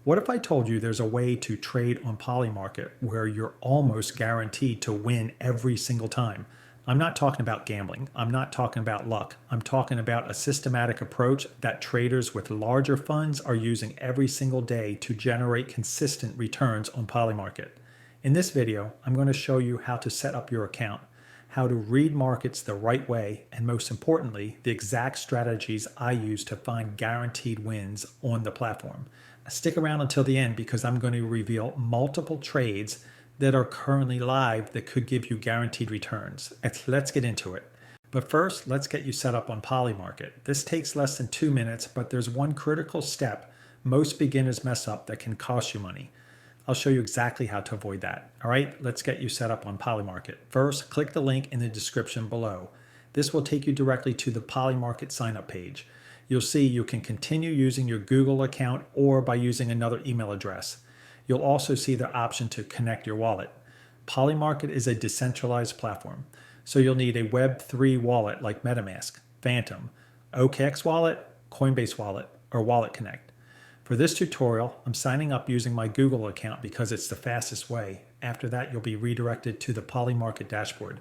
What if I told you there's a way to trade on Polymarket where you're almost guaranteed to win every single time? I'm not talking about gambling. I'm not talking about luck. I'm talking about a systematic approach that traders with larger funds are using every single day to generate consistent returns on Polymarket. In this video, I'm going to show you how to set up your account, how to read markets the right way, and most importantly, the exact strategies I use to find guaranteed wins on the platform. Stick around until the end because I'm going to reveal multiple trades that are currently live that could give you guaranteed returns. Let's get into it. But first, let's get you set up on Polymarket. This takes less than 2 minutes, but there's one critical step most beginners mess up that can cost you money. I'll show you exactly how to avoid that. All right, let's get you set up on Polymarket. First, click the link in the description below. This will take you directly to the Polymarket sign-up page. You'll see you can continue using your Google account or by using another email address. You'll also see the option to connect your wallet. Polymarket is a decentralized platform, so you'll need a Web3 wallet like MetaMask, Phantom, OKX wallet, Coinbase wallet, or Wallet Connect. For this tutorial, I'm signing up using my Google account because it's the fastest way. After that, you'll be redirected to the Polymarket dashboard.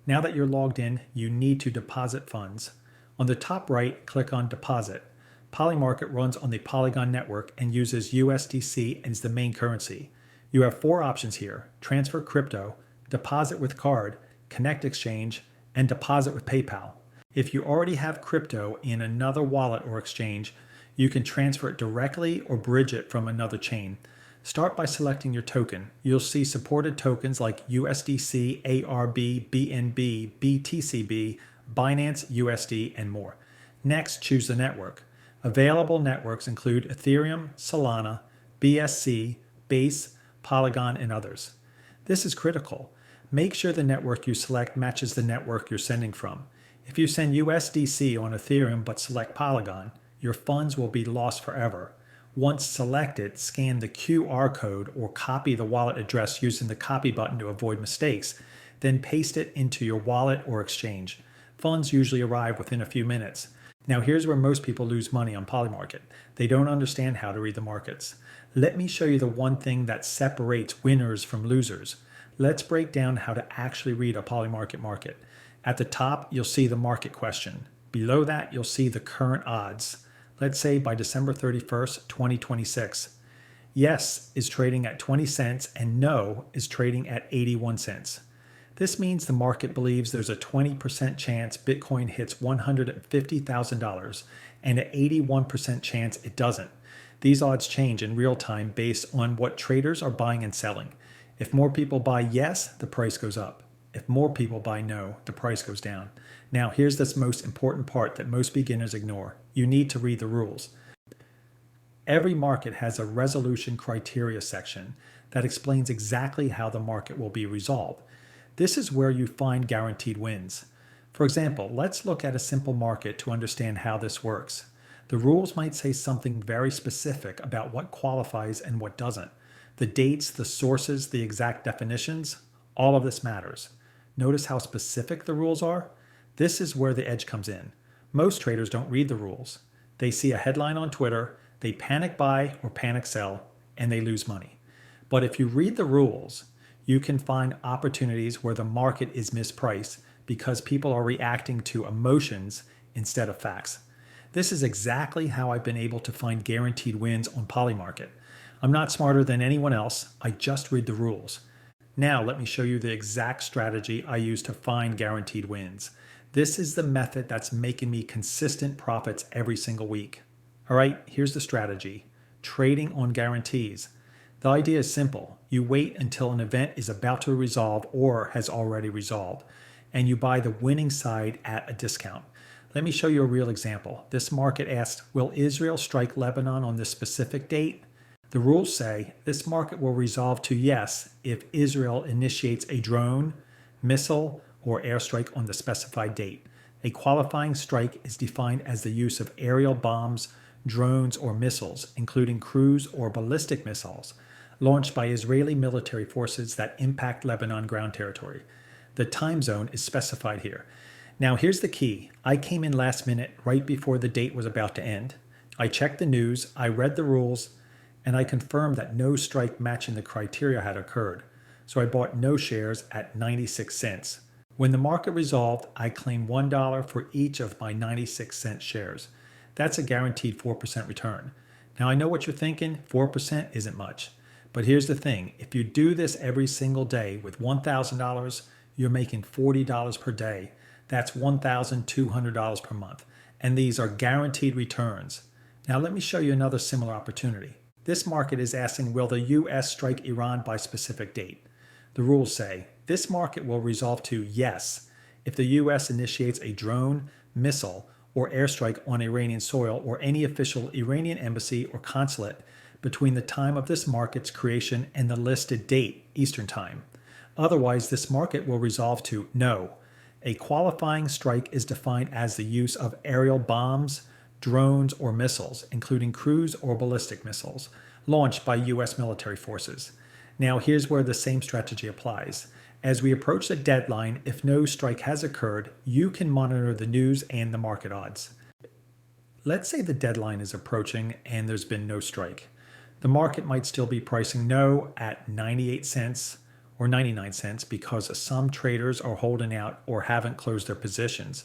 Now that you're logged in, you need to deposit funds. On the top right, click on Deposit. Polymarket runs on the Polygon network and uses USDC as the main currency. You have 4 options here: transfer crypto, deposit with card, connect exchange, and deposit with PayPal. If you already have crypto in another wallet or exchange, you can transfer it directly or bridge it from another chain. Start by selecting your token. You'll see supported tokens like USDC, ARB, BNB, BTCB, Binance USD, and more. Next, choose the network. Available networks include Ethereum, Solana, BSC, Base, Polygon, and others. This is critical. Make sure the network you select matches the network you're sending from. If you send USDC on Ethereum but select Polygon, your funds will be lost forever. Once selected, scan the QR code or copy the wallet address using the copy button to avoid mistakes, then paste it into your wallet or exchange. Funds usually arrive within a few minutes. Now here's where most people lose money on Polymarket. They don't understand how to read the markets. Let me show you the one thing that separates winners from losers. Let's break down how to actually read a Polymarket market. At the top, you'll see the market question. Below that, you'll see the current odds. Let's say by December 31st, 2026. Yes is trading at 20 cents and no is trading at 81 cents. This means the market believes there's a 20% chance Bitcoin hits $150,000 and an 81% chance it doesn't. These odds change in real time based on what traders are buying and selling. If more people buy yes, the price goes up. If more people buy no, the price goes down. Now here's this most important part that most beginners ignore. You need to read the rules. Every market has a resolution criteria section that explains exactly how the market will be resolved. This is where you find guaranteed wins. For example, let's look at a simple market to understand how this works. The rules might say something very specific about what qualifies and what doesn't. The dates, the sources, the exact definitions, all of this matters. Notice how specific the rules are? This is where the edge comes in. Most traders don't read the rules. They see a headline on Twitter, they panic buy or panic sell, and they lose money. But if you read the rules, you can find opportunities where the market is mispriced because people are reacting to emotions instead of facts. This is exactly how I've been able to find guaranteed wins on Polymarket. I'm not smarter than anyone else, I just read the rules. Now let me show you the exact strategy I use to find guaranteed wins. This is the method that's making me consistent profits every single week. All right, here's the strategy. Trading on guarantees. The idea is simple. You wait until an event is about to resolve or has already resolved, and you buy the winning side at a discount. Let me show you a real example. This market asked, will Israel strike Lebanon on this specific date? The rules say this market will resolve to yes if Israel initiates a drone, missile, or airstrike on the specified date. A qualifying strike is defined as the use of aerial bombs, drones, or missiles, including cruise or ballistic missiles, launched by Israeli military forces that impact Lebanon ground territory. The time zone is specified here. Now here's the key. I came in last minute right before the date was about to end. I checked the news, I read the rules, and I confirmed that no strike matching the criteria had occurred. So I bought no shares at 96 cents. When the market resolved, I claimed $1 for each of my 96-cent shares. That's a guaranteed 4% return. Now I know what you're thinking, 4% isn't much. But here's the thing, if you do this every single day with $1,000, you're making $40 per day. That's $1,200 per month. And these are guaranteed returns. Now let me show you another similar opportunity. This market is asking, will the US strike Iran by specific date? The rules say, this market will resolve to yes if the US initiates a drone, missile, or airstrike on Iranian soil or any official Iranian embassy or consulate between the time of this market's creation and the listed date, Eastern Time. Otherwise, this market will resolve to no. A qualifying strike is defined as the use of aerial bombs, drones, or missiles, including cruise or ballistic missiles, launched by U.S. military forces. Now, here's where the same strategy applies. As we approach the deadline, if no strike has occurred, you can monitor the news and the market odds. Let's say the deadline is approaching and there's been no strike. The market might still be pricing no at 98 cents or 99 cents because some traders are holding out or haven't closed their positions.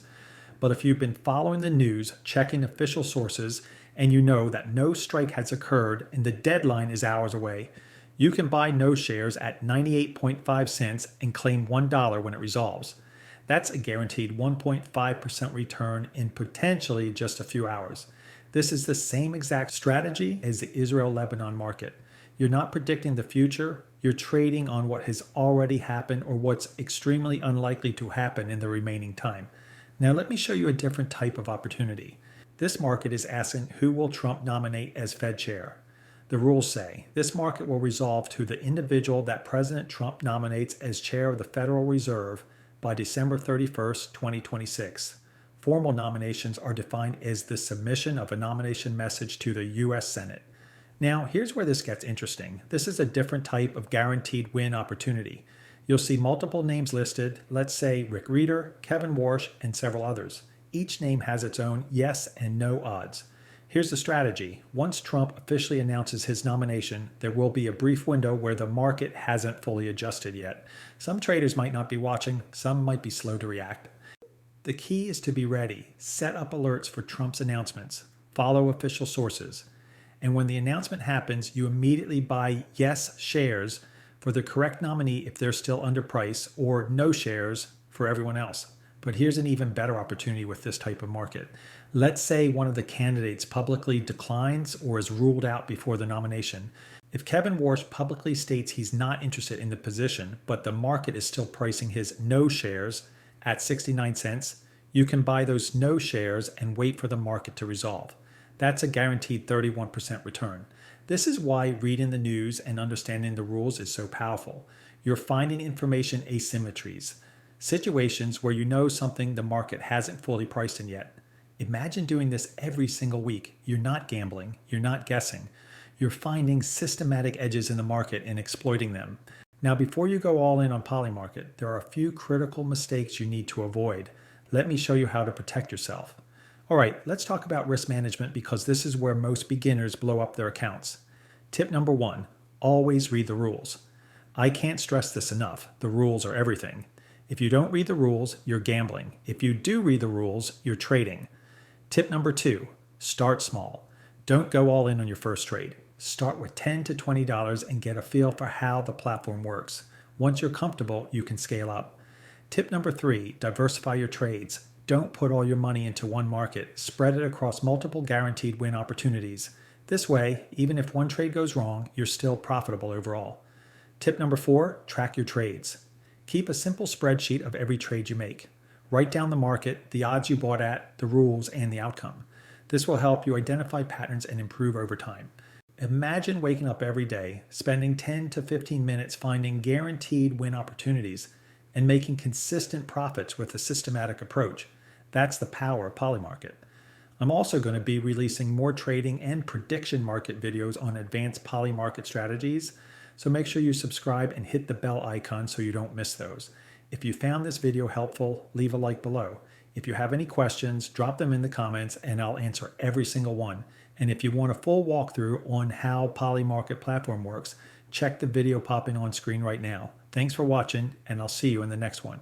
But if you've been following the news, checking official sources, and you know that no strike has occurred and the deadline is hours away, you can buy no shares at 98.5 cents and claim $1 when it resolves. That's a guaranteed 1.5% return in potentially just a few hours. This is the same exact strategy as the Israel-Lebanon market. You're not predicting the future, you're trading on what has already happened or what's extremely unlikely to happen in the remaining time. Now let me show you a different type of opportunity. This market is asking, who will Trump nominate as Fed chair? The rules say, this market will resolve to the individual that President Trump nominates as chair of the Federal Reserve by December 31st, 2026. Formal nominations are defined as the submission of a nomination message to the U.S. Senate. Now, here's where this gets interesting. This is a different type of guaranteed win opportunity. You'll see multiple names listed, let's say Rick Reeder, Kevin Warsh, and several others. Each name has its own yes and no odds. Here's the strategy. Once Trump officially announces his nomination, there will be a brief window where the market hasn't fully adjusted yet. Some traders might not be watching, some might be slow to react. The key is to be ready, set up alerts for Trump's announcements, follow official sources, and when the announcement happens, you immediately buy yes shares for the correct nominee if they're still underpriced, or no shares for everyone else. But here's an even better opportunity with this type of market. Let's say one of the candidates publicly declines or is ruled out before the nomination. If Kevin Warsh publicly states he's not interested in the position, but the market is still pricing his no shares at 69 cents, you can buy those no shares and wait for the market to resolve. That's a guaranteed 31% return. This is why reading the news and understanding the rules is so powerful. You're finding information asymmetries, situations where you know something the market hasn't fully priced in yet. Imagine doing this every single week. You're not gambling, you're not guessing. You're finding systematic edges in the market and exploiting them. Now, before you go all in on Polymarket, there are a few critical mistakes you need to avoid. Let me show you how to protect yourself. All right, let's talk about risk management because this is where most beginners blow up their accounts. Tip number 1, always read the rules. I can't stress this enough. The rules are everything. If you don't read the rules, you're gambling. If you do read the rules, you're trading. Tip number 2, start small. Don't go all in on your first trade. Start with $10 to $20 and get a feel for how the platform works. Once you're comfortable, you can scale up. Tip number 3, diversify your trades. Don't put all your money into one market. Spread it across multiple guaranteed win opportunities. This way, even if one trade goes wrong, you're still profitable overall. Tip number 4, track your trades. Keep a simple spreadsheet of every trade you make. Write down the market, the odds you bought at, the rules, and the outcome. This will help you identify patterns and improve over time. Imagine waking up every day, spending 10 to 15 minutes finding guaranteed win opportunities and making consistent profits with a systematic approach. That's the power of Polymarket. I'm also going to be releasing more trading and prediction market videos on advanced Polymarket strategies, so make sure you subscribe and hit the bell icon so you don't miss those. If you found this video helpful, leave a like below. If you have any questions, drop them in the comments and I'll answer every single one. And if you want a full walkthrough on how Polymarket platform works, check the video popping on screen right now. Thanks for watching, and I'll see you in the next one.